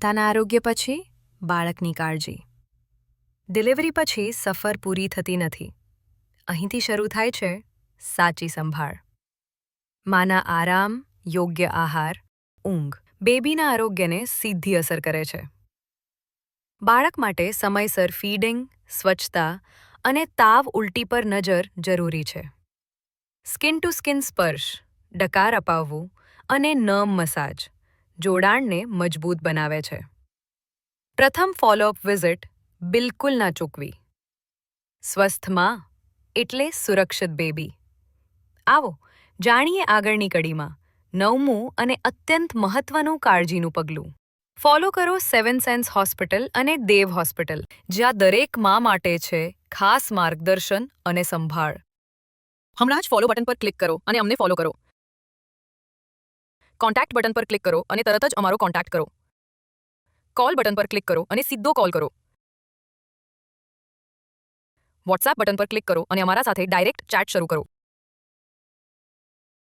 માતાના આરોગ્ય પછી બાળકની કાળજી. ડિલિવરી પછી સફર પૂરી થતી નથી. અહીંથી શરૂ થાય છે સાચી સંભાળ. માના આરામ, યોગ્ય આહાર, ઊંઘ બેબીના આરોગ્યને સીધી અસર કરે છે. બાળક માટે સમયસર ફીડિંગ, સ્વચ્છતા અને તાવ ઉલટી પર નજર જરૂરી છે. સ્કિન ટુ સ્કિન સ્પર્શ, ડકાર અપાવવું અને નર્મ મસાજ જોડાણને મજબૂત બનાવે છે. પ્રથમ ફોલોઅપ વિઝિટ બિલકુલ ના ચૂકવી. સ્વસ્થ માં એટલે સુરક્ષિત બેબી. આવો જાણીએ આગળની કડીમાં 9મું અને અત્યંત મહત્વનું કાળજીનું પગલું. ફોલો કરો સેવન સેન્સ હોસ્પિટલ અને દેવ હોસ્પિટલ, જ્યાં દરેક મા માટે છે ખાસ માર્ગદર્શન અને સંભાળ. હમણાં જ ફોલો બટન પર ક્લિક કરો અને અમને ફોલો કરો. કોન્ટેક્ટ બટન પર ક્લિક કરો અને તરત જ અમારો કોન્ટેક્ટ કરો. કોલ બટન પર ક્લિક કરો અને સીધો કોલ કરો. વોટ્સએપ બટન પર ક્લિક કરો અને અમારા સાથે ડાયરેક્ટ ચેટ શરૂ કરો.